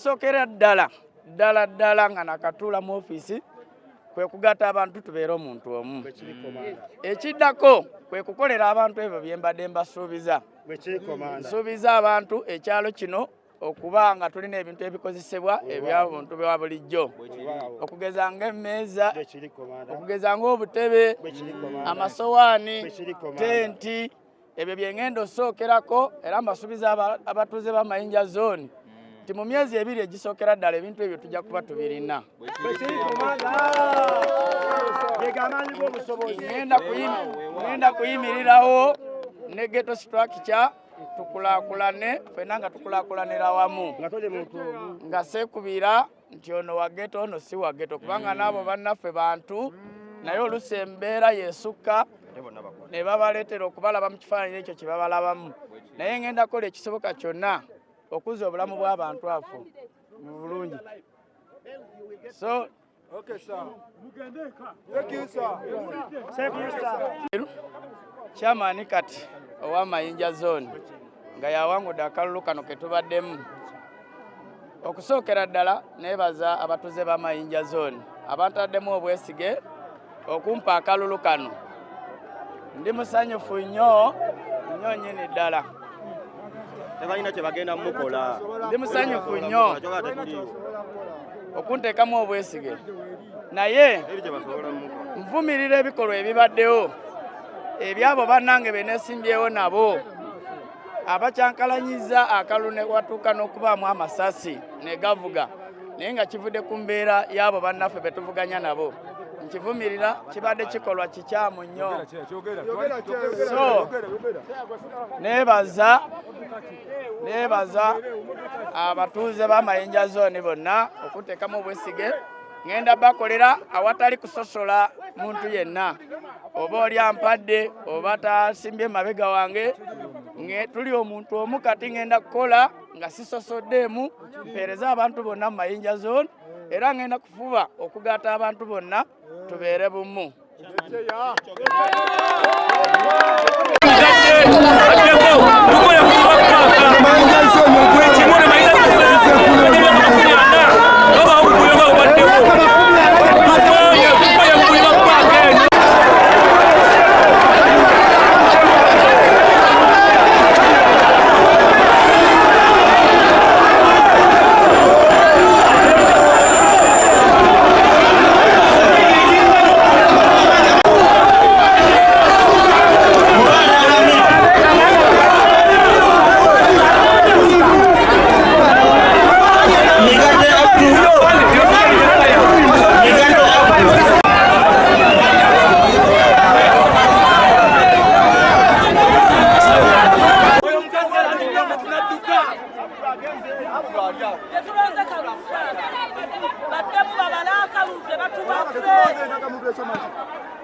ekisookera ddala nga nakatuula mu ofiisi kwe kugatta abantu tubeera omuntu omu. Ekiddako kwe kukolera abantu ebyo bye mbadde mbasuubiza. Nsuubiza abantu ekyalo kino okuba nga tulina ebintu ebikozesebwa eby'obuntu bwa bulijjo, okugeza ng'emmeeza, okugeza ng'obutebe, amasowaani, tenti, ebyo bye ngenda osookerako era mbasuubiza abatuuze b'Amayinja zooni nti mu myezi 2 egisookera ddala ebintu ebyo tujja kuba tubirina. Ngenda kuyimirirawo ne ghetto structure tukulaakulane, ffenna nga tukulaakulanira wamu nga seekubira nti ono wa ghetto ono si wa ghetto, kubanga n'abo bannaffe bantu naye oluusi embeera yeesukka ne babaleetera okubalaba mu kifaananyi ekyo kye babalabamu. Naye ngenda kukola ekisoboka kyonna okuzza obulamu bw'abantu afu mu bulungi. So Chairman kati ow'Amayinja zooni nga yawangudde akalulu kano ke tubaddemu. Okusookera ddala neebaza abatuuze b'Amayinja zooni abataddemu obwesige okumpa akalulu kano. Ndi musanyufu nnyo nnyini ddala. Tebalina kye bagenda mukola. Ndi musanyufu nnyo okunteekamu obwesige, naye nvumirira ebikolwa ebibaddewo ebyabo bannange be neesimbyewo nabo abakyankalanyiza akalulu ne watuuka n'okubaamu amasasi ne gavuga, naye nga kivudde ku mbeera y'abo bannaffe be tuvuganya nabo. Nkivumirira, kibadde kikolwa kikyamu nnyo. So neebaza abatuuze b'Amayinja zooni bonna okunteekamu obwesige. Ngenda bakolera awatali kusosola muntu yenna, oba oli ampadde oba tasimbye mabega wange. Tuli omuntu omu kati ngenda kukola nga sisosoddeemu, mpeereza abantu bonna mu Mayinja zooni era ngenda kufuba okugatta abantu bonna tubeere bumu.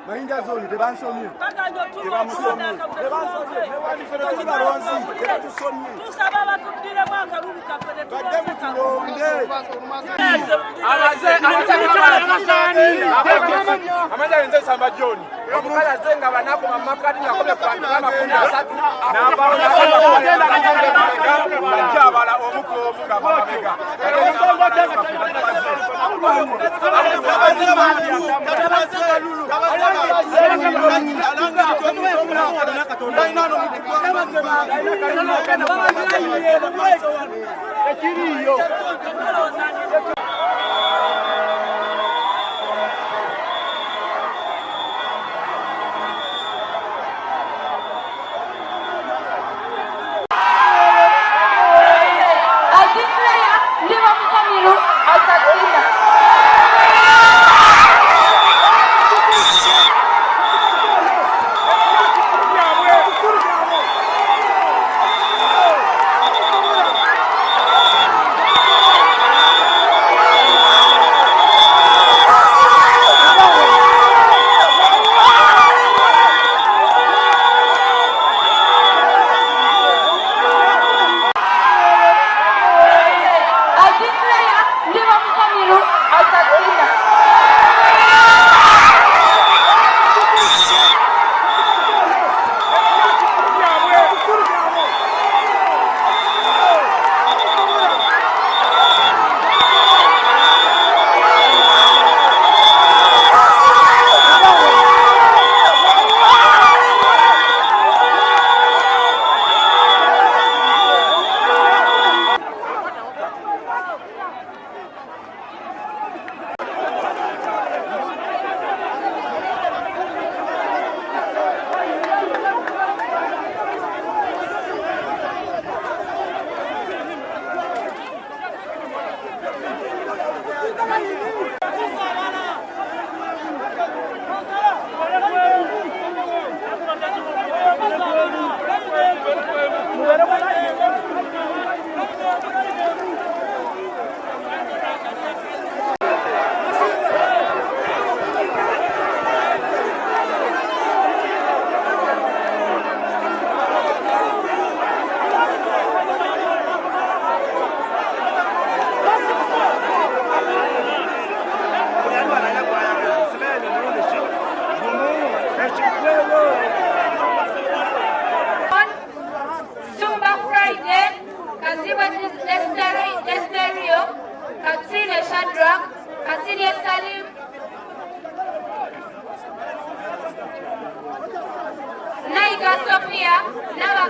Mayinja zooni tebansomye.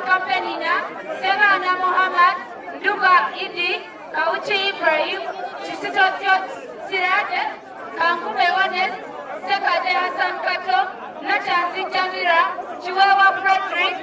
Kampenina, Sevana Muhammad, Duga Idi, Kauchi Ibrahim, Chisitotio Sirade, Kankume Ones, Sekade Hassan Kato, Nachansi Jamira, Chihuahua Frederick.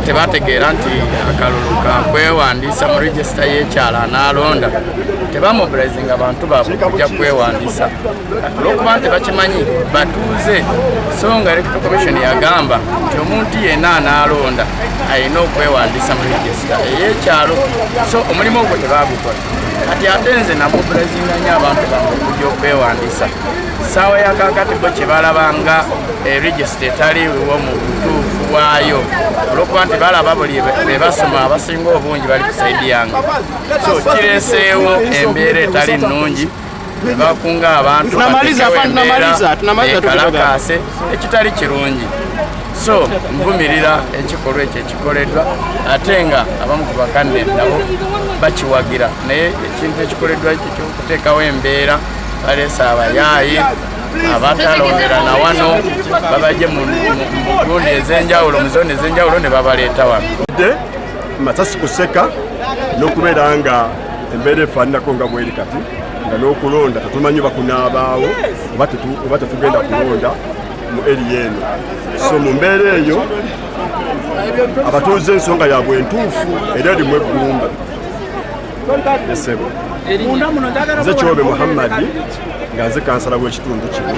Tebategeera nti akalulu ka kwewandiisa mu register y'ekyalo analonda tebamobilizinga abantu baabwe kujja kwewandiisa olw'okuba nti bakimanyi batuuze so nga electoral commission yagamba nti omuntu yenna analonda alina okwewandiisa mu register ey'ekyalo so omulimu ogwo tebagukola kati ate nze namobilizinga nnyo abantu baabwe okujja okwewandiisa ssaawa yakakati bo kye balabanga register etaliiwo mu butuufu bwayo olw'okuba nti balaba buli bebasoma abasinga obungi bali ku saidi yange so kireeseewo embeera etali nnungi bakunga abantu ekalakaase ekitali kirungi so nvumirira ekikolwa ekyo ekikoleddwa ate nga abamu ku bakadde nabo bakiwagira naye ekintu ekikoleddwa ekyo ky'okuteekawo embeera baleese abayaayi abatalondera na wano babajje mu gundi ez'enjawulo mu zooni ez'enjawulo ne babaleeta wano masasi kuseka n'okubeera nga embeera efaananako nga bweri kati nga n'okulonda tetumanyi bakunaabaawo oba tetugenda kulonda mu eriya eno so mu mbeera eyo abatuuze ensonga yabwe entuufu era erimu eggumba esebo nze Kyobe Muhammadi nga nze kansala w'ekitundu kino.